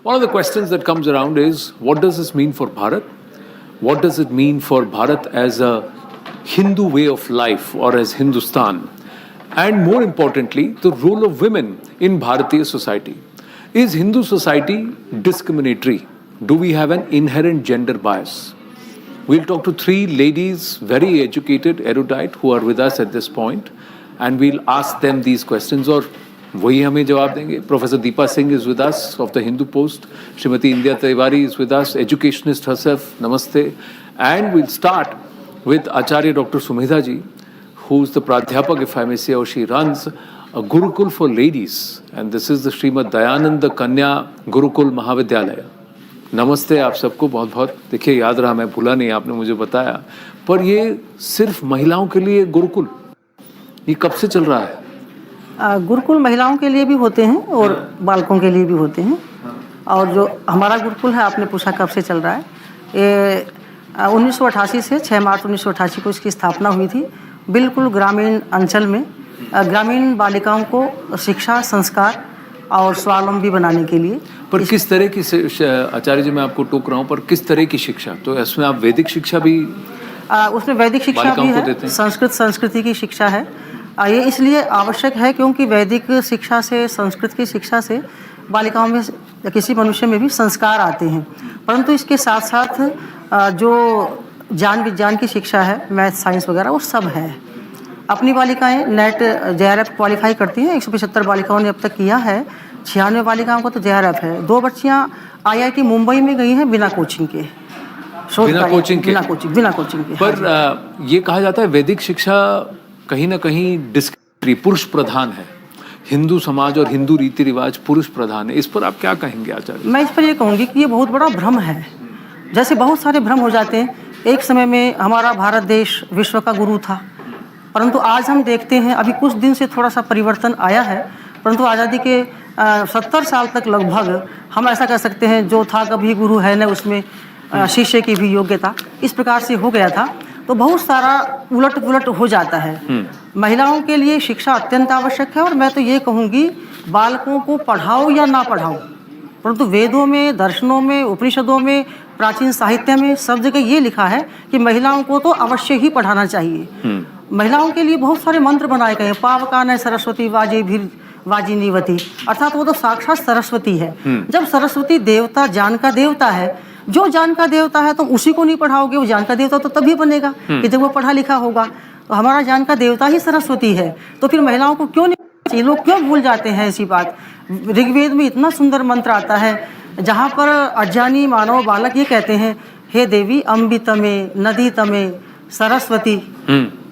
One of the questions that comes around is, what does this mean for Bharat? What does it mean for Bharat as a Hindu way of life or as Hindustan? And more importantly, the role of women in Bharatiya society. Is Hindu society discriminatory? Do we have an inherent gender bias? We'll talk to three ladies, very educated, erudite, who are with us at this point, and we'll ask them these questions, और वही हमें जवाब देंगे. Professor Deepa Singh is with us of the Hindu Post. Srimati India Tiwari is with us, educationist herself. Namaste. And we'll start with Acharya Dr. Sumedha ji, who's the Pradhyapak, if I may say, or she runs a Gurukul for ladies. And this is the Srimad Dayananda Kanya Gurukul Mahavidyalaya. नमस्ते आप सबको बहुत बहुत. देखिए, याद रहा, मैं भूला नहीं, आपने मुझे बताया. पर ये सिर्फ महिलाओं के लिए गुरुकुल, ये कब से चल रहा है? गुरुकुल महिलाओं के लिए भी होते हैं और बालकों के लिए भी होते हैं. और जो हमारा गुरुकुल है, आपने पूछा कब से चल रहा है, ये 1988 से 6 मार्च 1988 को इसकी स्थापना हुई थी. बिल्कुल ग्रामीण अंचल में ग्रामीण बालिकाओं को शिक्षा, संस्कार और स्वावलंबी बनाने के लिए. पर किस तरह की, आचार्य जी मैं आपको टोक रहा हूँ, पर किस तरह की शिक्षा? तो इसमें आप वैदिक शिक्षा भी, उसमें वैदिक शिक्षा भी है, संस्कृति की शिक्षा है. ये इसलिए आवश्यक है क्योंकि वैदिक शिक्षा से, संस्कृत की शिक्षा से बालिकाओं में या किसी मनुष्य में भी संस्कार आते हैं. परंतु इसके साथ साथ जो ज्ञान विज्ञान की शिक्षा है, मैथ साइंस वगैरह, वो सब है. अपनी बालिकाएं नेट JRF क्वालिफाई करती हैं. 175 बालिकाओं ने अब तक किया है. 96 बालिकाओं का तो JRF है. 2 बच्चियां IIT मुंबई में गई हैं बिना कोचिंग के. बिना कोचिंग के. पर ये कहा जाता है वैदिक शिक्षा कहीं ना कहीं डिस्क्रिमिनेटरी, पुरुष प्रधान है. हिंदू समाज और हिंदू रीति रिवाज पुरुष प्रधान है. इस पर आप क्या कहेंगे आचार्य? मैं इस पर ये कहूँगी कि ये बहुत बड़ा भ्रम है. जैसे बहुत सारे भ्रम हो जाते हैं. एक समय में हमारा भारत देश विश्व का गुरु था, परंतु आज हम देखते हैं अभी कुछ दिन से थोड़ा सा परिवर्तन आया है. परंतु आज़ादी के 70 साल तक लगभग हम ऐसा कह सकते हैं, जो था कभी गुरु है न उसमें शिष्य की भी योग्यता, इस प्रकार से हो गया था. तो बहुत सारा उलट पुलट हो जाता है. महिलाओं के लिए शिक्षा अत्यंत आवश्यक है. और मैं तो ये कहूँगी, बालकों को पढ़ाओ या ना पढ़ाओ, परंतु वेदों में, दर्शनों में, उपनिषदों में, प्राचीन साहित्य में सब जगह ये लिखा है कि महिलाओं को तो अवश्य ही पढ़ाना चाहिए. महिलाओं के लिए बहुत सारे मंत्र बनाए गए हैं. पावकान सरस्वती वाजिनीवती, अर्थात वो तो साक्षात सरस्वती है. जब सरस्वती देवता ज्ञान का देवता है, जो ज्ञान का देवता है, तो उसी को नहीं पढ़ाओगे, वो ज्ञान का देवता तो तभी बनेगा कि जब वो पढ़ा लिखा होगा. तो हमारा ज्ञान का देवता ही सरस्वती है. तो फिर महिलाओं को क्यों नहीं, ये लोग क्यों भूल जाते हैं ऐसी बात? ऋग्वेद में इतना सुंदर मंत्र आता है जहाँ पर अज्ञानी मानव बालक ये कहते हैं, हे देवी अम्बि तमे नदी तमे सरस्वती,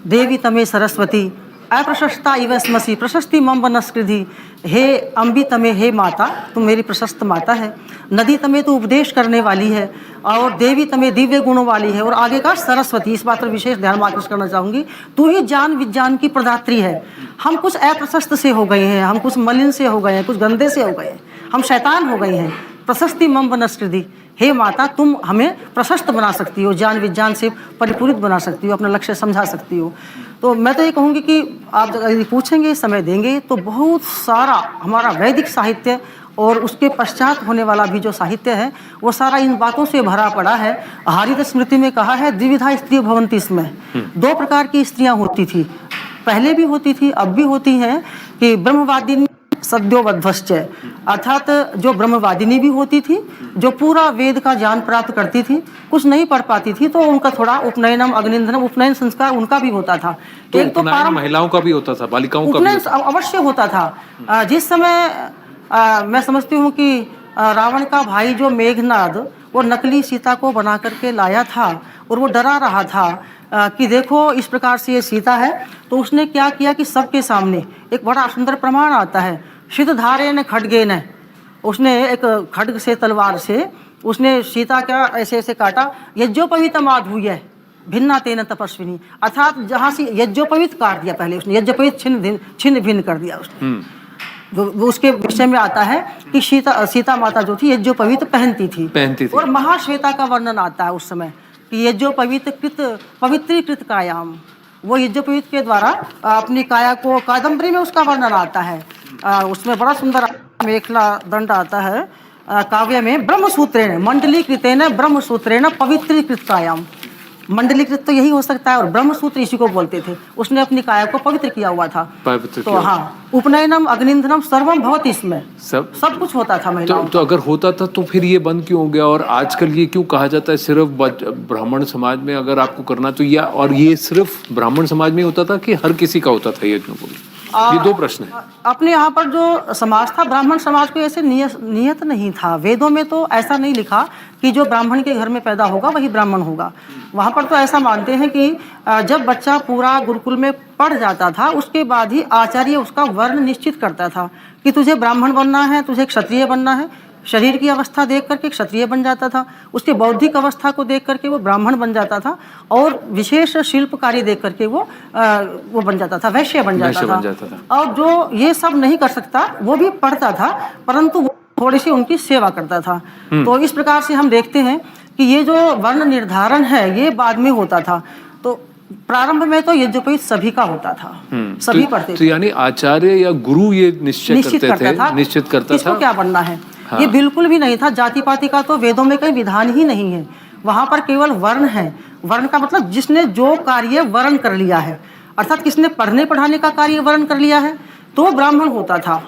देवी तमे सरस्वती अप्रशस्ता इव स्मसी प्रशस्ति मम वनस्कृधि. हे अम्बि तमे, हे माता, तुम मेरी प्रशस्त माता है. नदी तमे तो उपदेश करने वाली है, और देवी तमे दिव्य गुणों वाली है. और आगे का सरस्वती, इस बात पर विशेष ध्यान आकर्षित करना चाहूँगी, तू ही ज्ञान विज्ञान की प्रदात्री है. हम कुछ अप्रशस्त से हो गए हैं, हम कुछ मलिन से हो गए हैं, कुछ गंदे से हो गए हैं, हम शैतान हो गए हैं. प्रशस्ति मम वनस्कृधि, हे माता, तुम हमें प्रशस्त बना सकती हो, ज्ञान विज्ञान से परिपूरित बना सकती हो, अपना लक्ष्य समझा सकती हो. तो मैं तो ये कहूँगी कि आप यदि पूछेंगे, समय देंगे, तो बहुत सारा हमारा वैदिक साहित्य और उसके पश्चात होने वाला भी जो साहित्य है, वो सारा इन बातों से भरा पड़ा है. हरित स्मृति में कहा है, द्विविधा स्त्री भवन्ति स्म. 2 प्रकार की स्त्रियाँ होती थी, पहले भी होती थी, अब भी होती हैं, कि ब्रह्मवादिनी सद्योवध्वश्च, अर्थात जो ब्रह्मवादिनी भी होती थी, जो पूरा वेद का ज्ञान प्राप्त करती थी, कुछ नहीं पढ़ पाती थी, तो उनका थोड़ा उपनयनम अग्निंधनम, उपनयन संस्कार उनका भी होता था. तो एक तो महिलाओं का भी होता था, बालिकाओं का भी अवश्य होता था. जिस समय मैं समझती हूँ कि रावण का भाई जो मेघनाद, वो नकली सीता को बना करके लाया था, और वो डरा रहा था कि देखो इस प्रकार से ये सीता है. तो उसने क्या किया कि सबके सामने एक बड़ा सुंदर प्रमाण आता है, शितधारेण खड्गेन, उसने एक खड्ग से, तलवार से उसने सीता का ऐसे ऐसे काटा. यज्ञोपवीतमाधूय भिन्ना तेन तपस्विनी, अर्थात जहाँ से यज्ञोपवीत काट दिया, पहले उसने यज्ञोपवीत छिन्न भिन्न कर दिया उसने. जो उसके विषय में आता है कि सीता माता जो थी यज्ञोपवीत पहनती थी. और महाश्वेता का वर्णन आता है उस समय कि यज्ञोपवीत पवित्रीकृत कायाम, वो यज्ञोपवीत के द्वारा अपनी काया को, कादम्बरी में उसका वर्णन आता है. उसमें बड़ा सुंदर मेखला दंड आता है, काव्य में ब्रह्मसूत्रेण मंडलीकृतेन ब्रह्मसूत्रेण पवित्रीकृतायाम। मंडलीकृत तो यही हो सकता है और ब्रह्मसूत्र इसी को बोलते थे। उसने अपनी काया को पवित्र किया हुआ था। पवित्र तो किया। हाँ, उपनयनम अग्निंधनम सर्वम भवति, इसमें सब कुछ होता था महिलाओं तो अगर होता था तो फिर ये बंद क्यों हो गया? और आजकल ये क्यों कहा जाता है सिर्फ ब्राह्मण समाज में अगर आपको करना तो, या और ये सिर्फ ब्राह्मण समाज में होता था कि हर किसी का होता था यज्ञोपवीत? ये दो प्रश्न है। अपने यहाँ पर जो समाज था, ब्राह्मण समाज को ऐसे नियत नहीं था। वेदों में तो ऐसा नहीं लिखा कि जो ब्राह्मण के घर में पैदा होगा वही ब्राह्मण होगा। वहाँ पर तो ऐसा मानते हैं कि जब बच्चा पूरा गुरुकुल में पढ़ जाता था उसके बाद ही आचार्य उसका वर्ण निश्चित करता था कि तुझे ब्राह्मण बनना है, तुझे क्षत्रिय बनना है। शरीर की अवस्था देख करके क्षत्रिय बन जाता था, उसके बौद्धिक अवस्था को देख करके वो ब्राह्मण बन जाता था, और विशेष शिल्प कार्य देख करके वो बन जाता था, वैश्य बन जाता था। और जो ये सब नहीं कर सकता वो भी पढ़ता था, परंतु वो थोड़ी सी उनकी सेवा करता था। तो इस प्रकार से हम देखते हैं कि ये जो वर्ण निर्धारण है ये बाद में होता था। तो प्रारंभ में तो यज्ञोपवीत सभी का होता था, सभी पढ़ते थे। तो यानी आचार्य या गुरु ये निश्चित करता था इसको क्या बनना है। हाँ। ये बिल्कुल भी नहीं था। जाति पाति का तो वेदों में कोई विधान ही नहीं है। वहाँ पर केवल वर्ण है। वर्ण का मतलब जिसने जो कार्य वर्ण कर लिया है, अर्थात किसने पढ़ने पढ़ाने का कार्य वर्ण कर लिया है तो ब्राह्मण होता था।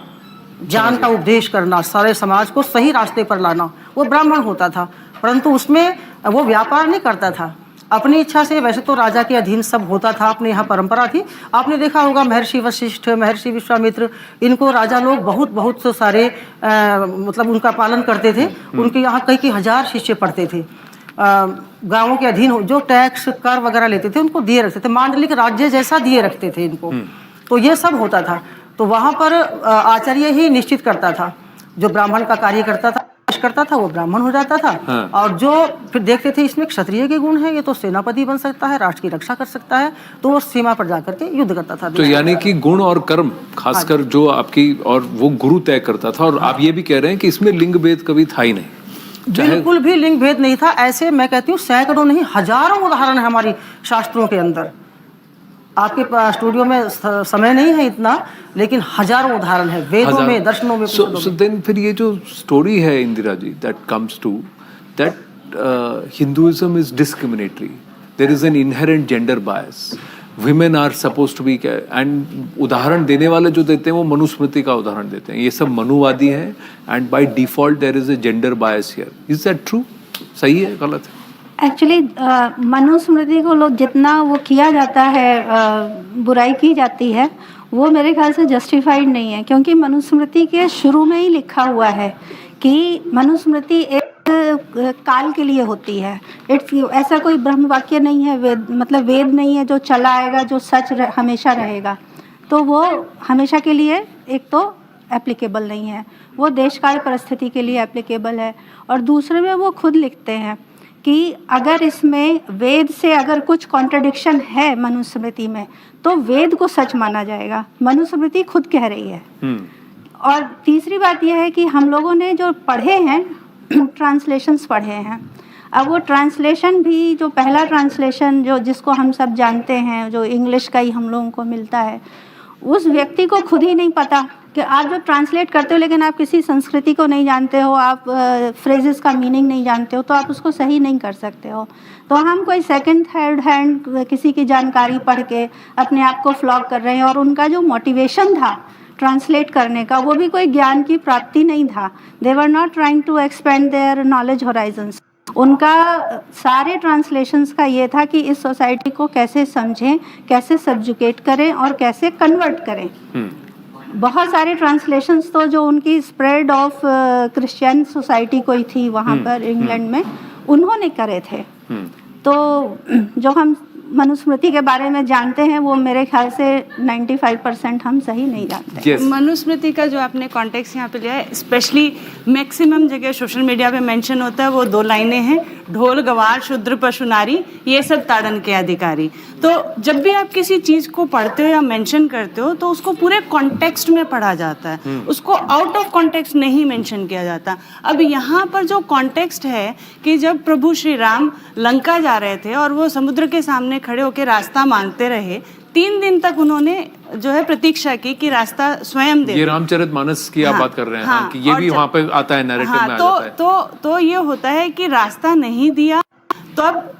ज्ञान का उपदेश करना, सारे समाज को सही रास्ते पर लाना, वो ब्राह्मण होता था। परंतु उसमें वो व्यापार नहीं करता था अपनी इच्छा से। वैसे तो राजा के अधीन सब होता था, अपने यहाँ परंपरा थी। आपने देखा होगा महर्षि वशिष्ठ, महर्षि विश्वामित्र, इनको राजा लोग बहुत सारे मतलब उनका पालन करते थे। उनके यहाँ कई हजार शिष्य पढ़ते थे। गांवों के अधीन जो टैक्स कर वगैरह लेते थे उनको दिए रखते थे, मांडलिक राज्य जैसा दिए रखते थे इनको। तो ये सब होता था। तो वहाँ पर आचार्य ही निश्चित करता था। जो ब्राह्मण का कार्य करता था वो ब्राह्मण हो जाता था। हाँ। और जो फिर देखते थे इसमें क्षत्रिय के गुण है, ये तो सेनापति बन सकता है, राष्ट्र की रक्षा कर सकता है, तो वो सीमा पर जाकर के युद्ध करता था। तो यानी कि गुण और कर्म खासकर जो आपकी, और वो गुरु तय करता था। और आप ये भी कह रहे हैं कि इसमें लिंग भेद कभी था ही नहीं। बिल्कुल भी लिंग भेद नहीं था। ऐसे मैं कहती हूँ सैकड़ों नहीं हजारों उदाहरण है हमारी शास्त्रों के अंदर। आपके स्टूडियो में समय नहीं है इतना, लेकिन हजारों उदाहरण है वेदों में, दर्शनों में। So then फिर ये जो स्टोरी है इंदिरा जी, that comes to that Hinduism is discriminatory. There is an inherent gender bias. Women are supposed to be, and उदाहरण देने वाले जो देते हैं वो मनुस्मृति का उदाहरण देते हैं। ये सब मनुवादी हैं and by default there is a gender bias here. Is that true? सही है, गलत है? एक्चुअली मनुस्मृति को लोग जितना वो किया जाता है, बुराई की जाती है, वो मेरे ख्याल से जस्टिफाइड नहीं है। क्योंकि मनुस्मृति के शुरू में ही लिखा हुआ है कि मनुस्मृति एक काल के लिए होती है। ऐसा कोई ब्रह्म वाक्य नहीं है, वेद नहीं है जो चला आएगा, जो सच हमेशा रहेगा। तो वो हमेशा के लिए एक तो एप्लीकेबल नहीं है, वो देश काल परिस्थिति के लिए एप्लीकेबल है। और दूसरे में वो खुद लिखते हैं कि अगर इसमें वेद से अगर कुछ कॉन्ट्रडिक्शन है मनुस्मृति में तो वेद को सच माना जाएगा। मनुस्मृति खुद कह रही है। और तीसरी बात यह है कि हम लोगों ने जो पढ़े हैं ट्रांसलेशंस पढ़े हैं। अब वो ट्रांसलेशन भी, जो पहला ट्रांसलेशन जो जिसको हम सब जानते हैं, जो इंग्लिश का ही हम लोगों को मिलता है, उस व्यक्ति को खुद ही नहीं पता कि आप जो ट्रांसलेट करते हो लेकिन आप किसी संस्कृति को नहीं जानते हो, आप फ्रेजेस का मीनिंग नहीं जानते हो, तो आप उसको सही नहीं कर सकते हो। तो हम कोई सेकंड थर्ड हैंड किसी की जानकारी पढ़ के अपने आप को फ्लॉग कर रहे हैं। और उनका जो मोटिवेशन था ट्रांसलेट करने का, वो भी कोई ज्ञान की प्राप्ति नहीं था। They were not trying to expand their knowledge horizons. उनका सारे ट्रांसलेशंस का ये था कि इस सोसाइटी को कैसे समझें, कैसे सब्जुकेट करें और कैसे कन्वर्ट करें। बहुत सारे ट्रांसलेशंस तो जो उनकी स्प्रेड ऑफ क्रिश्चियन सोसाइटी कोई थी वहाँ पर इंग्लैंड में, उन्होंने करे थे। तो जो हम मनुस्मृति के बारे में जानते हैं वो मेरे ख्याल से 95% हम सही नहीं जानते। yes. मनुस्मृति का जो आपने कॉन्टेक्स्ट यहाँ पे लिया है, स्पेशली मैक्सिमम जगह सोशल मीडिया पे मेंशन होता है, वो 2 लाइनें हैं, ढोल गवार शूद्र पशु नारी ये सब ताड़न के अधिकारी। तो जब भी आप किसी चीज़ को पढ़ते हो या मेंशन करते हो तो उसको पूरे कॉन्टेक्स्ट में पढ़ा जाता है, उसको आउट ऑफ कॉन्टेक्स्ट नहीं मेंशन किया जाता। अब यहाँ पर जो कॉन्टेक्स्ट है कि जब प्रभु श्री राम लंका जा रहे थे और वो समुद्र के सामने खड़े होकर रास्ता मांगते रहे 3 दिन तक उन्होंने जो है प्रतीक्षा की कि रास्ता स्वयं दे। ये रामचरितमानस की आप बात कर रहे हैं, हाँ, कि ये भी वहाँ पे आता है, नैरेटिव में आ जाता है। तो ये होता है कि रास्ता नहीं दिया, तो अब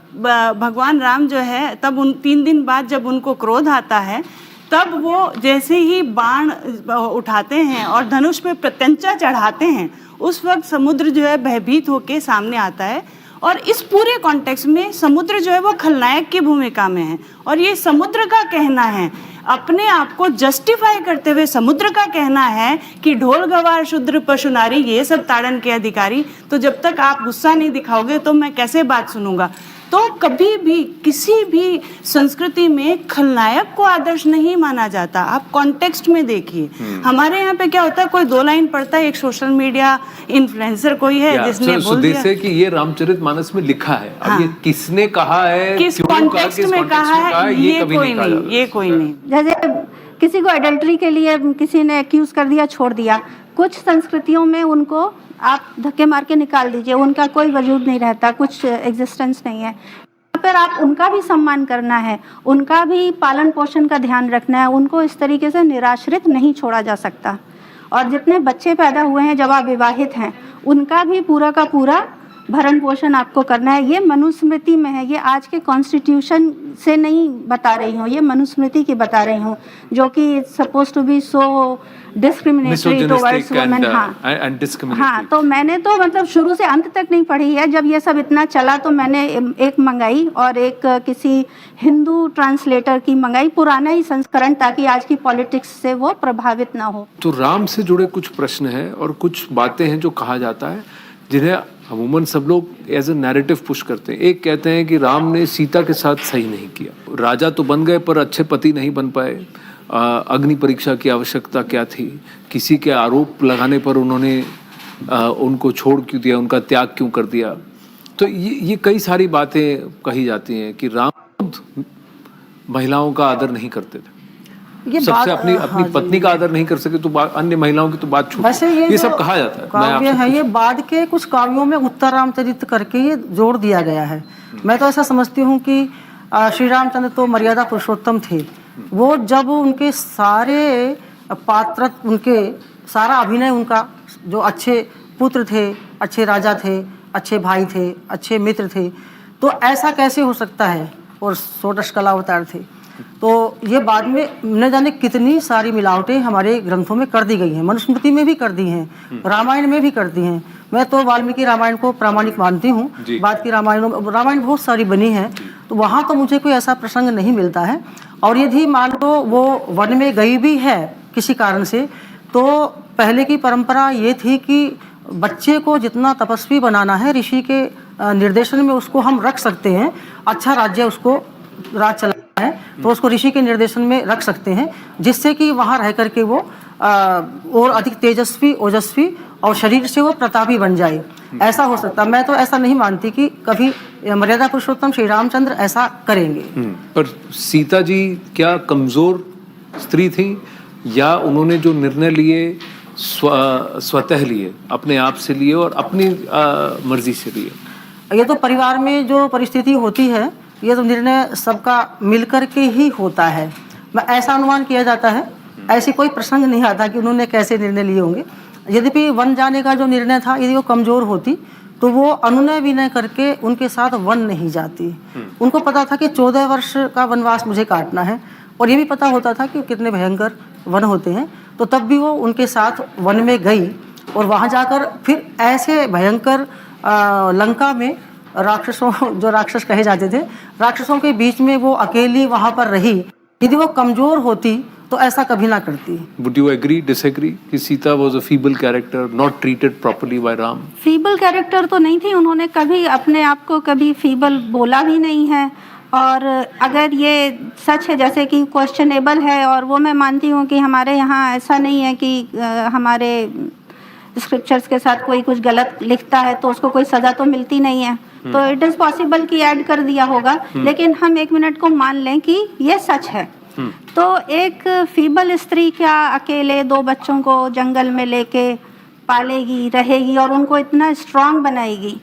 भगवान राम जो है तब उन 3 दिन बाद जब उनको क्रोध आता है, तब वो जैसे ही बाण उठाते हैं और धनुष पे प्रत्यंचा चढ़ाते हैं, उस वक्त समुद्र जो है भयभीत होके सामने आता है। और इस पूरे कॉन्टेक्स्ट में समुद्र जो है वो खलनायक की भूमिका में है, और ये समुद्र का कहना है, अपने आप को जस्टिफाई करते हुए समुद्र का कहना है कि ढोल गवार शूद्र पशु नारी ये सब ताड़न के अधिकारी। तो जब तक आप गुस्सा नहीं दिखाओगे तो मैं कैसे बात सुनूंगा। तो कभी भी किसी भी संस्कृति में खलनायक को आदर्श नहीं माना जाता। आप कॉन्टेक्स्ट में देखिए, हमारे यहाँ पे क्या होता है, कोई 2 लाइन पढ़ता है, एक सोशल मीडिया इन्फ्लुएंसर कोई है जिसने बोल दिया से कि ये रामचरितमानस में लिखा है। हाँ। अब ये किसने कहा है, किस कॉन्टेक्स्ट में कहा है, ये कोई नहीं, ये कोई नहीं। जैसे किसी को एडल्ट्री के लिए किसी ने एक्यूज कर दिया, छोड़ दिया, कुछ संस्कृतियों में उनको आप धक्के मार के निकाल दीजिए, उनका कोई वजूद नहीं रहता, कुछ एग्जिस्टेंस नहीं है। पर आप उनका भी सम्मान करना है, उनका भी पालन पोषण का ध्यान रखना है, उनको इस तरीके से निराश्रित नहीं छोड़ा जा सकता। और जितने बच्चे पैदा हुए हैं जब आप विवाहित हैं, उनका भी पूरा का पूरा भरण पोषण आपको करना है। ये मनुस्मृति में है, ये आज के कॉन्स्टिट्यूशन से नहीं बता रही हूँ, ये मनुस्मृति की बता रही हूँ, जो कि suppose to be so discriminatory towards women. हाँ, तो मैंने तो मतलब शुरू से अंत तक नहीं पढ़ी है। जब ये सब इतना चला तो मैंने एक मंगाई और एक किसी हिंदू ट्रांसलेटर की मंगाई, पुराना ही संस्करण, ताकि आज की पॉलिटिक्स से वो प्रभावित ना हो। तो राम से जुड़े कुछ प्रश्न हैं और कुछ बातें हैं जो कहा जाता है, जिन्हें अमूमन सब लोग एज ए नैरेटिव पुश करते हैं। एक कहते हैं कि राम ने सीता के साथ सही नहीं किया, राजा तो बन गए पर अच्छे पति नहीं बन पाए, अग्नि परीक्षा की आवश्यकता क्या थी, किसी के आरोप लगाने पर उन्होंने उनको छोड़ क्यों दिया, उनका त्याग क्यों कर दिया। तो ये कई सारी बातें कही जाती हैं कि राम खुद महिलाओं का आदर नहीं करते थे, ये सबसे अपनी पत्नी का आदर नहीं कर सके तो अन्य महिलाओं की तो बात छूट। वैसे ये सब कहा जाता है। काव्य है, ये बाद के कुछ काव्यों में उत्तरामचरित करके ये जोड़ दिया गया है। मैं तो ऐसा समझती हूँ कि श्री रामचंद्र तो मर्यादा पुरुषोत्तम थे। वो जब उनके सारे पात्र, उनके सारा अभिनय, उनका जो अच्छे पुत्र थे, अच्छे राजा थे, अच्छे भाई थे, अच्छे मित्र थे, तो ऐसा कैसे हो सकता है, और षोडश कलावतार थे। तो ये बाद में न जाने कितनी सारी मिलावटें हमारे ग्रंथों में कर दी गई हैं, मनुस्मृति में भी कर दी हैं, रामायण में भी कर दी हैं। मैं तो वाल्मीकि रामायण को प्रामाणिक मानती हूँ। बाद की रामायण बहुत सारी बनी है, तो वहाँ तो मुझे कोई ऐसा प्रसंग नहीं मिलता है। और यदि मान लो वो वन में गई भी है किसी कारण से, तो पहले की परंपरा ये थी कि बच्चे को जितना तपस्वी बनाना है, ऋषि के निर्देशन में उसको हम रख सकते हैं। अच्छा राज्य उसको राज चला है तो उसको ऋषि के निर्देशन में रख सकते हैं, जिससे कि वहाँ रह करके वो और अधिक तेजस्वी, ओजस्वी और शरीर से वो प्रतापी बन जाए। ऐसा हो सकता। मैं तो ऐसा नहीं मानती कि कभी मर्यादा पुरुषोत्तम श्री रामचंद्र ऐसा करेंगे। पर सीता जी क्या कमजोर स्त्री थी, या उन्होंने जो निर्णय लिए स्वतः लिए, अपने आप से लिए और अपनी मर्जी से लिए? ये तो परिवार में जो परिस्थिति होती है, ये तो निर्णय सबका मिलकर के ही होता है। मैं ऐसा अनुमान किया जाता है, ऐसी कोई प्रसंग नहीं आता कि उन्होंने कैसे निर्णय लिए होंगे। यद्यपि वन जाने का जो निर्णय था, यदि वो कमज़ोर होती तो वो अनुनय विनय करके उनके साथ वन नहीं जाती। उनको पता था कि 14 वर्ष का वनवास मुझे काटना है, और ये भी पता होता था कि कितने भयंकर वन होते हैं। तो तब भी वो उनके साथ वन में गई, और वहाँ जाकर फिर ऐसे भयंकर लंका में राक्षसों, जो राक्षस कहे जाते थे, राक्षसों के बीच में वो अकेली वहाँ पर रही। यदि वो कमज़ोर होती तो ऐसा कभी ना करती। Would you agree, disagree कि Sita was a feeble character, not treated properly by Ram? Feeble character तो नहीं थी, उन्होंने कभी अपने आप को कभी फीबल बोला भी नहीं है। और अगर ये सच है जैसे कि क्वेश्चनेबल है, और वो मैं मानती हूँ कि हमारे यहाँ ऐसा नहीं है कि हमारे स्क्रिप्चर्स के साथ कोई कुछ गलत लिखता है तो उसको कोई सज़ा तो मिलती नहीं है, तो इट इज़ पॉसिबल कि ऐड कर दिया होगा। लेकिन हम 1 मिनट को मान लें कि ये सच है, तो एक फीबल स्त्री क्या अकेले 2 बच्चों को जंगल में लेके पालेगी, रहेगी, और उनको इतना स्ट्रांग बनाएगी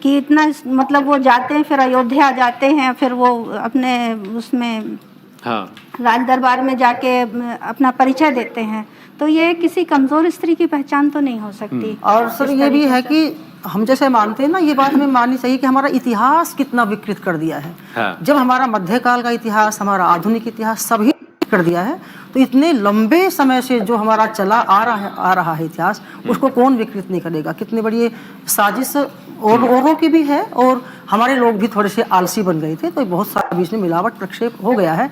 कि इतना, मतलब वो जाते हैं, फिर अयोध्या जाते हैं, फिर वो अपने उसमें हाँ राज दरबार में जाके अपना परिचय देते हैं, तो ये किसी कमज़ोर स्त्री की पहचान तो नहीं हो सकती। और सर ये भी है कि हम जैसे मानते हैं ना, ये बात हमें माननी चाहिए कि हमारा इतिहास कितना विकृत कर दिया है। हाँ। जब हमारा मध्यकाल का इतिहास, हमारा आधुनिक इतिहास सभी कर दिया है, तो इतने लंबे समय से जो हमारा चला आ रहा है इतिहास, उसको कौन विकृत नहीं करेगा। कितनी बड़ी ये साजिश औरों की भी है, और हमारे लोग भी थोड़े से आलसी बन गए थे, तो बहुत सारा बीच में मिलावट प्रक्षेप हो गया है।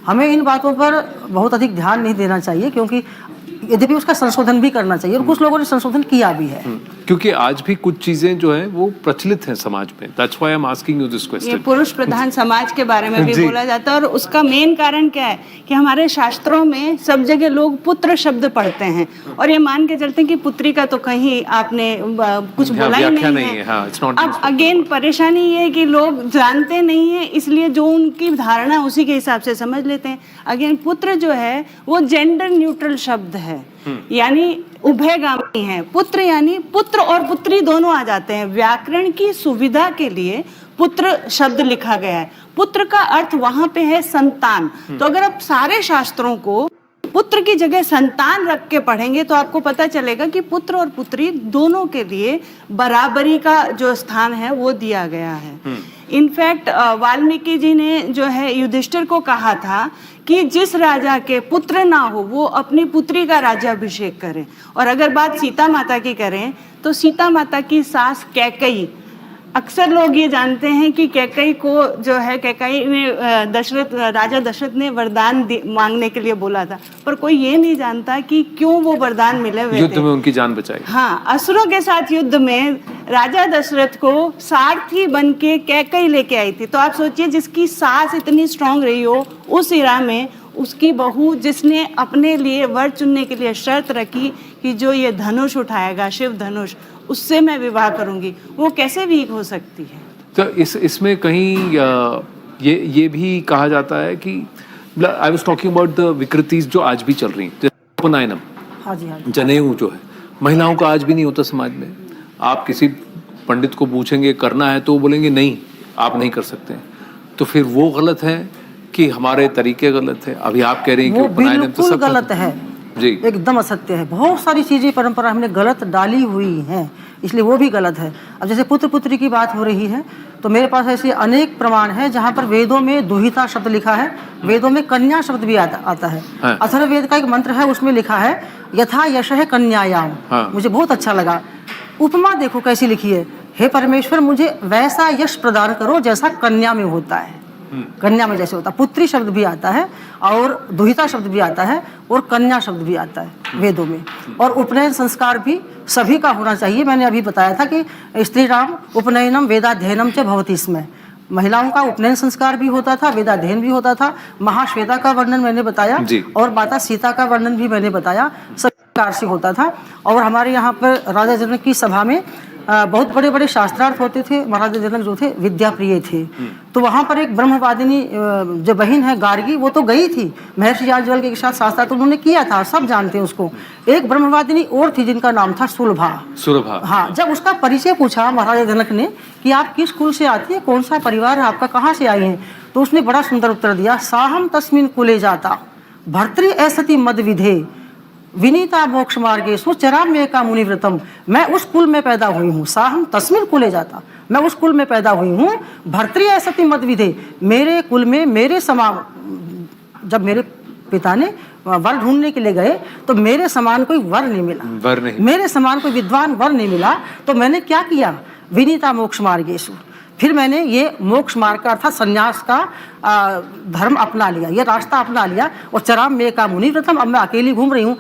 हमें इन बातों पर बहुत अधिक ध्यान नहीं देना चाहिए, क्योंकि यद्यपि उसका संशोधन भी करना चाहिए, और कुछ लोगों ने संशोधन किया भी है। क्योंकि आज भी कुछ चीजें जो है वो प्रचलित हैं समाज में। That's why I am asking you this ये क्वेश्चन। पुरुष प्रधान समाज के बारे में भी जी। बोला जाता है, और उसका मेन कारण क्या है कि हमारे शास्त्रों में सब जगह लोग पुत्र शब्द पढ़ते हैं, और ये मान के चलते हैं कि पुत्री का तो कहीं आपने कुछ बोला ही व्याख्या नहीं नहीं है। हाँ, it's not अब used. अगेन परेशानी ये है कि लोग जानते नहीं है, इसलिए जो उनकी धारणा है उसी के हिसाब से समझ लेते हैं। अगेन पुत्र जो है वो जेंडर न्यूट्रल शब्द है, यानी उभयगामी है। पुत्र यानी पुत्र और पुत्री दोनों आ जाते हैं। व्याकरण की सुविधा के लिए पुत्र शब्द लिखा गया है। पुत्र का अर्थ वहां पे है संतान। तो अगर आप सारे शास्त्रों को पुत्र की जगह संतान रख के पढ़ेंगे तो आपको पता चलेगा कि पुत्र और पुत्री दोनों के लिए बराबरी का जो स्थान है वो दिया गया है। इनफैक्ट वाल्मीकि जी ने जो है युधिष्ठिर को कहा था कि जिस राजा के पुत्र ना हो वो अपनी पुत्री का राज्याभिषेक करे। और अगर बात सीता माता की करें तो सीता माता की सास कैकई, अक्सर लोग ये जानते हैं कि कैकई को जो है कैकई ने राजा दशरथ ने वरदान मांगने के लिए बोला था, पर कोई ये नहीं जानता कि क्यों वो वरदान मिले हुए युद्ध थे। में उनकी जान बचाई। हाँ, असुरों के साथ युद्ध में राजा दशरथ को सारथी बन के कैकई लेके आई थी। तो आप सोचिए, जिसकी सास इतनी स्ट्रांग रही हो उस इरा में, उसकी बहू जिसने अपने लिए वर चुनने के लिए शर्त रखी कि जो ये धनुष उठाएगा, शिव धनुष, उससे मैं विवाह करूंगी, वो कैसे वीक हो सकती है। तो इसमें कहीं ये भी कहा जाता है कि I was talking about the विकृतिज जो आज भी चल रही हैं, जैसे उपनयनम, हाँ जी, हाँ जी। जनेऊ जो है महिलाओं का आज भी नहीं होता समाज में। आप किसी पंडित को पूछेंगे करना है तो वो बोलेंगे नहीं, आप नहीं कर सकते। तो फिर वो गलत है कि हमारे तरीके गलत है? अभी आप कह रही हैं कि वो उपनयनम तो बिल्कुल सब गलत है जी, एकदम असत्य है। बहुत सारी चीजें परंपरा हमने गलत डाली हुई हैं, इसलिए वो भी गलत है। अब जैसे पुत्र पुत्री की बात हो रही है, तो मेरे पास ऐसे अनेक प्रमाण हैं जहाँ पर वेदों में दुहिता शब्द लिखा है, वेदों में कन्या शब्द भी आता है। हाँ। अथर्ववेद का एक मंत्र है, उसमें लिखा है यथा यश है कन्यायाम। हाँ। मुझे बहुत अच्छा लगा। उपमा देखो कैसी लिखी है, हे परमेश्वर मुझे वैसा यश प्रदान करो जैसा कन्या में होता है। कन्या में जैसे होता है, पुत्री शब्द भी आता है और दुहिता शब्द भी आता है और कन्या शब्द भी आता है वेदों में। और उपनयन संस्कार भी सभी का होना चाहिए। मैंने अभी बताया था कि स्त्री राम उपनयनम वेदाध्ययनम च भवति इसमें महिलाओं का उपनयन संस्कार भी होता था, वेदाध्ययन भी होता था। महाश्वेता का वर्णन मैंने बताया जी। और माता सीता का वर्णन भी मैंने बताया, सब प्रकार से होता था। और हमारे यहाँ पर राजा जनक की सभा में बहुत बड़े बड़े शास्त्रार्थ होते थे। महाराजा जनक जो थे विद्या प्रिय थे, तो वहाँ पर एक ब्रह्मवादिनी जो बहन है गार्गी, वो तो गई थी महर्षि याज्ञवल्क्य के साथ शास्त्रार्थ उन्होंने किया था, सब जानते हैं उसको। एक ब्रह्मवादिनी और थी जिनका नाम था सुलभा। हाँ, जब उसका परिचय पूछा महाराजा जनक ने कि आप किस कुल से आती है, कौन सा परिवार है आपका, कहाँ से आई हैं, तो उसने बड़ा सुंदर उत्तर दिया, साहम तस्मिन कुले जाता भर्तृ ऐसति मद विधे विनीता मोक्ष मार्गेषु चराम्य का मुनिव्रतम। मैं उस कुल में पैदा हुई हूँ, साहम तस्मिन कुले जाता, मैं उस कुल में पैदा हुई हूँ। भर्तृ ऐसति मद विधे, मेरे कुल में मेरे समान, जब मेरे पिता ने वर ढूंढने के लिए गए तो मेरे समान कोई वर नहीं मिला, मेरे समान कोई विद्वान वर नहीं मिला। तो मैंने क्या किया, विनीता मोक्ष मार्गेषु, फिर मैंने ये मोक्ष मार्ग का अर्थात संन्यास का धर्म अपना लिया, ये रास्ता अपना लिया। और चराम्य का मुनिव्रतम, अब मैं अकेली घूम रही हूँ।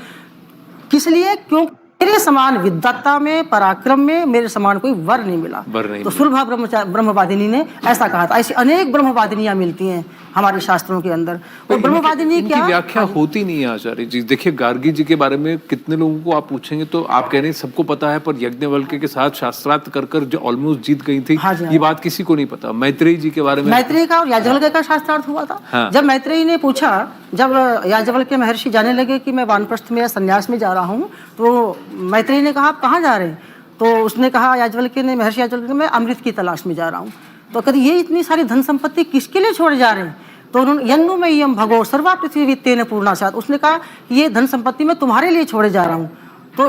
किस लिए? क्यों? मेरे समान विद्वत्ता में, पराक्रम में मेरे समान कोई वर नहीं मिला। तो सुलभा ब्रह्मवादिनी ने ऐसा कहा था। ऐसी अनेक ब्रह्मवादिनियां मिलती हैं हमारे शास्त्रों के अंदर। और ब्रह्मवादिनी क्या व्याख्या होती नहीं है आचार्य जी। देखिए गार्गी जी के बारे में कितने लोगों को आप पूछेंगे तो आप कह रहे हैं सबको पता है, पर यज्ञवल्क्य के साथ शास्त्रार्थ कर जो ऑलमोस्ट जीत गई थी, ये बात किसी को नहीं पता। मैत्रेयी जी के बारे में, मैत्रेयी का और याज्ञवल्क्य का शास्त्रार्थ हुआ था। हाँ। जब मैत्रेयी ने पूछा, जब याज्ञवल्क्य महर्षि जाने लगे कि मैं वानप्रस्थ में या संन्यास में जा रहा हूँ, तो मैत्रेयी ने कहा आप कहाँ जा रहे हैं? तो उसने कहा, याज्ञवल्क्य ने, महर्षि याज्ञवल्क्य, मैं अमृत की तलाश में जा रहा हूँ। तो कहते ये इतनी सारी धन संपत्ति किसके लिए छोड़ जा रहे हैं? तो उन्होंने यन्नु में इयम भगो सर्वा पृथ्वी वित्तेन पूर्णा स्यात्, उसने कहा कि ये धन संपत्ति मैं तुम्हारे लिए छोड़े जा रहा हूँ। तो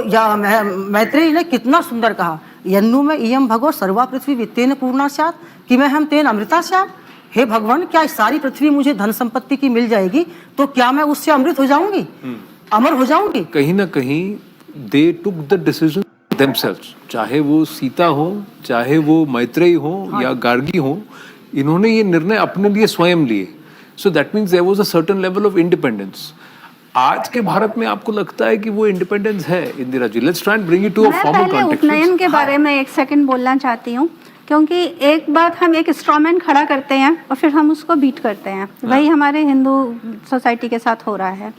मैत्रेयी ने कितना सुंदर कहा, यन्नु में इयम भगो सर्वा पृथ्वी वित्तेन पूर्णा स्यात् कि मैं हम तेन अमृता स्याम। हे भगवान, क्या सारी पृथ्वी मुझे धन संपत्ति की मिल जाएगी तो क्या मैं उससे अमृत हो जाऊंगी, अमर हो जाऊंगी? कहीं ना कहीं दे टुक द डिसीजन देमसेल्व्स, चाहे वो सीता हो, चाहे वो मैत्रेयी हो या गार्गी हो, इन्होंने ये निर्णय अपने लिए स्वयं लिए। So that means there was a certain level of independence. आज के भारत में आपको लगता है कि वो इंडिपेंडेंस है? Indira ji, let's try and bring it to a formal मैं कॉन्टेक्स्ट। उपनयन के बारे में एक सेकंड बोलना चाहती हूँ, क्योंकि एक बात हम एक स्ट्रॉमैन खड़ा करते हैं और फिर हम उसको बीट करते हैं, वही हमारे हिंदू सोसाइटी के साथ हो रहा है।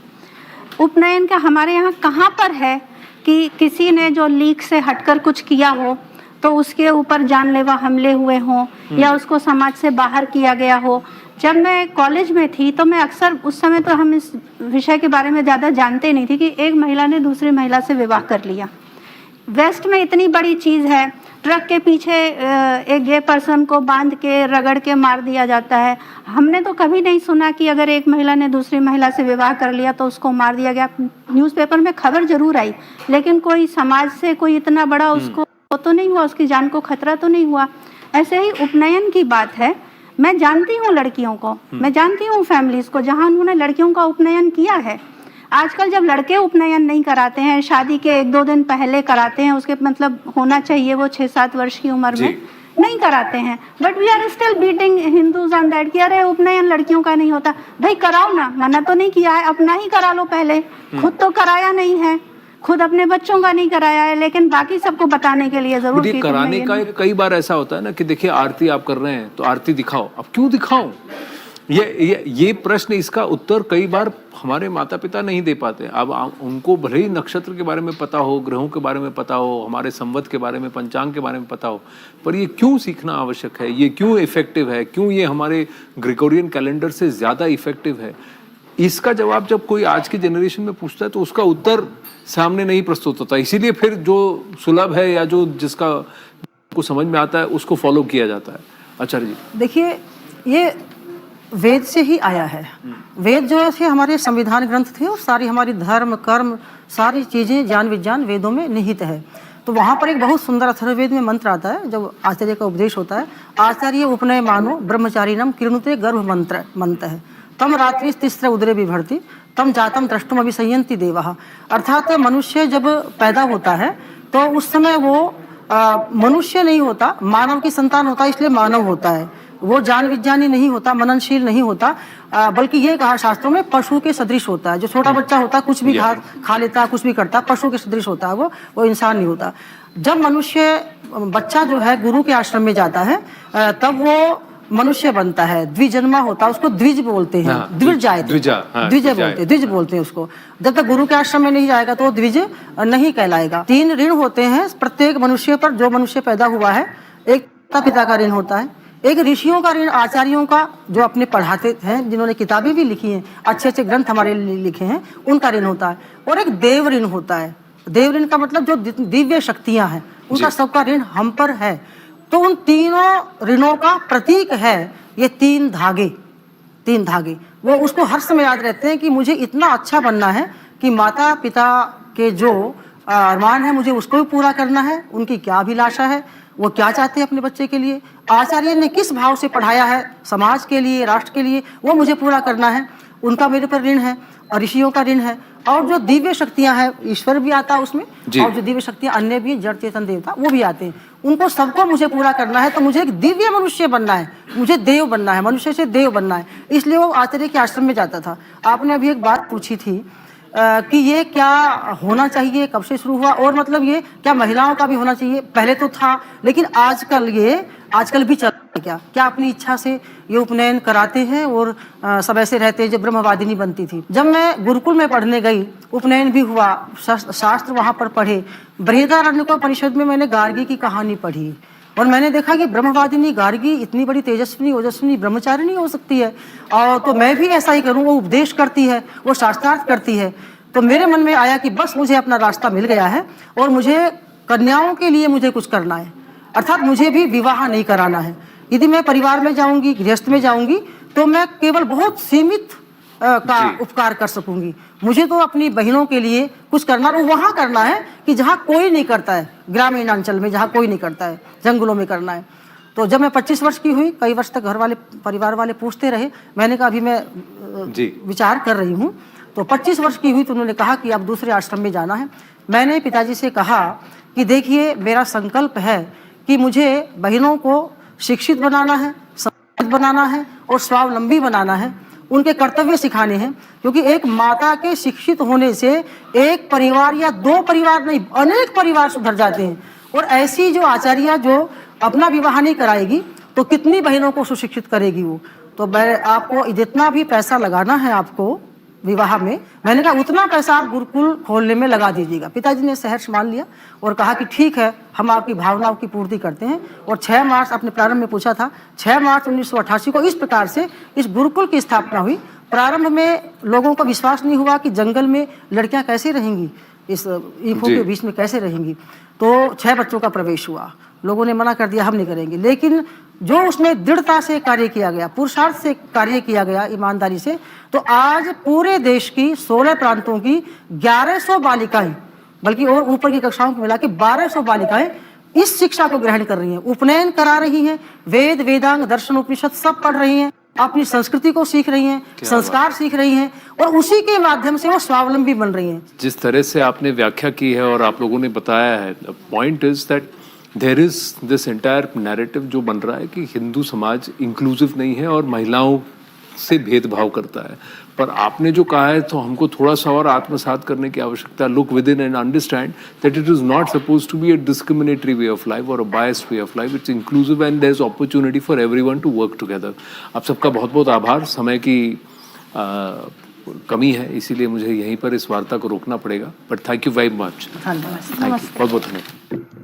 उपनयन का हमारे यहाँ कहाँ पर है कि किसी ने जो लीक से हटकर कुछ किया हो तो उसके ऊपर जानलेवा हमले हुए हों या उसको समाज से बाहर किया गया हो। जब मैं कॉलेज में थी तो मैं अक्सर, उस समय तो हम इस विषय के बारे में ज़्यादा जानते नहीं थी, कि एक महिला ने दूसरी महिला से विवाह कर लिया। वेस्ट में इतनी बड़ी चीज़ है, ट्रक के पीछे एक गे पर्सन को बांध के रगड़ के मार दिया जाता है। हमने तो कभी नहीं सुना कि अगर एक महिला ने दूसरी महिला से विवाह कर लिया तो उसको मार दिया गया। न्यूज़पेपर में खबर जरूर आई, लेकिन कोई समाज से कोई इतना बड़ा उसको तो नहीं हुआ, उसकी जान को खतरा तो नहीं हुआ। ऐसे ही उपनयन की बात है, मैं जानती हूँ लड़कियों को, मैं जानती हूँ फैमिलीज़ को जहाँ उन्होंने लड़कियों का उपनयन किया है। आजकल जब लड़के उपनयन नहीं कराते हैं, शादी के 1-2 दिन पहले कराते हैं, उसके मतलब होना चाहिए वो 6-7 वर्ष की उम्र में, नहीं कराते हैं। But we are still beating Hindus on that कि अरे उपनयन लड़कियों का नहीं होता। भाई कराओ ना, मना तो नहीं किया है, अपना ही करा लो पहले। खुद तो कराया नहीं है, खुद अपने बच्चों का नहीं कराया है, लेकिन बाकी सबको बताने के लिए जरूर ये कराने का कई बार ऐसा होता है ना कि देखिए आरती आप कर रहे हैं तो आरती दिखाओ। अब क्यों दिखाओ? ये प्रश्न, इसका उत्तर कई बार हमारे माता पिता नहीं दे पाते। अब उनको भले ही नक्षत्र के बारे में पता हो, ग्रहों के बारे में पता हो, हमारे संवत के बारे में, पंचांग के बारे में पता हो, पर ये क्यों सीखना आवश्यक है, ये क्यों इफेक्टिव है, क्यों ये हमारे ग्रेगोरियन कैलेंडर से ज्यादा इफेक्टिव है? इसका जवाब जब कोई आज की जनरेशन में पूछता है तो उसका उत्तर सामने नहीं प्रस्तुत होता। इसीलिए फिर जो सुलभ है या जो जिसका को समझ में आता है उसको फॉलो किया जाता है। आचार्य जी, देखिए, ये वेद से ही आया है। वेद जो है हमारे संविधान ग्रंथ थे और सारी हमारी धर्म कर्म सारी चीज़ें ज्ञान विज्ञान वेदों में निहित है। तो वहाँ पर एक बहुत सुंदर अथर्ववेद में मंत्र आता है, जब आचार्य का उपदेश होता है, आचार्य उपनय मानो ब्रह्मचारिणम किरणुते गर्भ मंत्र है, तम रात्रि तिस्र उदरे विभर्ति तम जातम द्रष्टुम अभिसंयन्ति देवः। अर्थात मनुष्य जब पैदा होता है तो उस समय वो मनुष्य नहीं होता, मानव की संतान होता है, इसलिए मानव होता है। वो ज्ञान विज्ञानी नहीं होता, मननशील नहीं होता, बल्कि ये कहा शास्त्रों में पशु के सदृश होता है। जो छोटा बच्चा होता है कुछ भी खा लेता, कुछ भी करता, पशु के सदृश होता है, वो इंसान नहीं होता। जब बच्चा जो है गुरु के आश्रम में जाता है तब वो मनुष्य बनता है, द्विजन्मा होता है, उसको द्विज बोलते हैं। द्विज बोलते हैं उसको। जब तक गुरु के आश्रम में नहीं जाएगा तो वो द्विज नहीं कहलाएगा। 3 ऋण होते हैं प्रत्येक मनुष्य पर, जो मनुष्य पैदा हुआ है। एक पिता का ऋण होता है, एक ऋषियों का ऋण, आचार्यों का, जो अपने पढ़ाते हैं, जिन्होंने किताबें भी लिखी हैं, अच्छे अच्छे ग्रंथ हमारे लिए लिखे हैं, उनका ऋण होता है। और एक देव ऋण होता है। देव ऋण का मतलब जो दिव्य शक्तियां हैं, उनका सबका ऋण हम पर है। तो उन तीनों ऋणों का प्रतीक है ये 3 धागे। वो उसको हर समय याद रहते हैं कि मुझे इतना अच्छा बनना है कि माता पिता के जो अरमान है मुझे उसको भी पूरा करना है। उनकी क्या अभिलाषा है, वो क्या चाहते हैं अपने बच्चे के लिए, आचार्य ने किस भाव से पढ़ाया है समाज के लिए, राष्ट्र के लिए, वो मुझे पूरा करना है। उनका मेरे पर ऋण है और ऋषियों का ऋण है। और जो दिव्य शक्तियां हैं, ईश्वर भी आता है उसमें, और जो दिव्य शक्तियां अन्य भी, जड़ चेतन देवता, वो भी आते हैं। उनको सबको मुझे पूरा करना है। तो मुझे एक दिव्य मनुष्य बनना है, मुझे देव बनना है, मनुष्य से देव बनना है। इसलिए वो आचार्य के आश्रम में जाता था। आपने अभी एक बात पूछी थी कि ये क्या होना चाहिए, कब से शुरू हुआ, और मतलब ये क्या महिलाओं का भी होना चाहिए? पहले तो था, लेकिन आजकल भी चल रहा है। क्या अपनी इच्छा से ये उपनयन कराते हैं और सब ऐसे रहते हैं। जब ब्रह्मवादिनी बनती थी, जब मैं गुरुकुल में पढ़ने गई, उपनयन भी हुआ, शास्त्र वहाँ पर पढ़े। बृहदारण्यकोपनिषद में मैंने गार्गी की कहानी पढ़ी और मैंने देखा कि ब्रह्मवादिनी गार्गी इतनी बड़ी तेजस्विनी ओजस्विनी ब्रह्मचारिणी हो सकती है। और तो मैं भी ऐसा ही करूँ। वो उपदेश करती है, वो शास्त्रार्थ करती है। तो मेरे मन में आया कि बस मुझे अपना रास्ता मिल गया है और मुझे कन्याओं के लिए मुझे कुछ करना है, अर्थात मुझे भी विवाह नहीं कराना है। यदि मैं परिवार में जाऊंगी, गृहस्थ में जाऊंगी, तो मैं केवल बहुत सीमित का उपकार कर सकूंगी। मुझे तो अपनी बहनों के लिए कुछ करना, और वहाँ करना है कि जहाँ कोई नहीं करता है, ग्रामीण अंचल में जहाँ कोई नहीं करता है, जंगलों में करना है। तो जब मैं 25 वर्ष की हुई, कई वर्ष तक घर वाले, परिवार वाले पूछते रहे, मैंने कहा अभी मैं विचार कर रही हूँ। तो 25 वर्ष की हुई तो उन्होंने कहा कि अब दूसरे आश्रम में जाना है। मैंने पिताजी से कहा कि देखिए, मेरा संकल्प है कि मुझे बहनों को शिक्षित बनाना है, समृद्ध बनाना है और स्वावलंबी बनाना है, उनके कर्तव्य सिखाने हैं। क्योंकि एक माता के शिक्षित होने से एक परिवार या दो परिवार नहीं, अनेक परिवार सुधर जाते हैं। और ऐसी जो आचार्य जो अपना विवाह नहीं कराएगी तो कितनी बहनों को सुशिक्षित करेगी वो। तो मैं आपको जितना भी पैसा लगाना है आपको विवाह में, मैंने कहा उतना पैसा आप गुरुकुल खोलने में लगा दीजिएगा। पिताजी ने सहर्ष मान लिया और कहा कि ठीक है, हम आपकी भावनाओं की पूर्ति करते हैं। और 6 मार्च, आपने प्रारंभ में पूछा था, 6 मार्च 1988 को इस प्रकार से इस गुरुकुल की स्थापना हुई। प्रारंभ में लोगों को विश्वास नहीं हुआ कि जंगल में लड़कियां कैसे रहेंगी, इस ईंटों के बीच में कैसे रहेंगी। तो 6 बच्चों का प्रवेश हुआ, लोगों ने मना कर दिया, हम नहीं करेंगे। लेकिन जो उसमें दृढ़ता से कार्य किया गया, पुरुषार्थ से कार्य किया गया, ईमानदारी से, तो आज पूरे देश की 16 प्रांतों की 1100 बालिकाएं, बल्कि और ऊपर की कक्षाओं को मिला के 1200 बालिकाएं इस शिक्षा को ग्रहण कर रही हैं, उपनयन करा रही हैं, वेद, वेदांग, दर्शन, उपनिषद सब पढ़ रही हैं, अपनी संस्कृति को सीख रही हैं, संस्कार सीख रही हैं, और उसी के माध्यम से वो स्वावलंबी बन रही हैं। जिस तरह से आपने व्याख्या की है और आप लोगों ने बताया है, point is that there is this entire narrative जो बन रहा है कि हिंदू समाज इंक्लूसिव नहीं है और महिलाओं से भेदभाव करता है। पर आपने जो कहा है तो हमको थोड़ा सा और आत्मसात करने की आवश्यकता। Look within and understand that it is not suppose to be a discriminatory way of life और a biased way of life. It's inclusive and there is opportunity for everyone to work together. आप सबका बहुत बहुत आभार। समय की कमी है, इसीलिए मुझे यहीं पर इस वार्ता को रोकना पड़ेगा, but thank you very much. धन्यवाद। थैंक यू, बहुत बहुत धन्यवाद।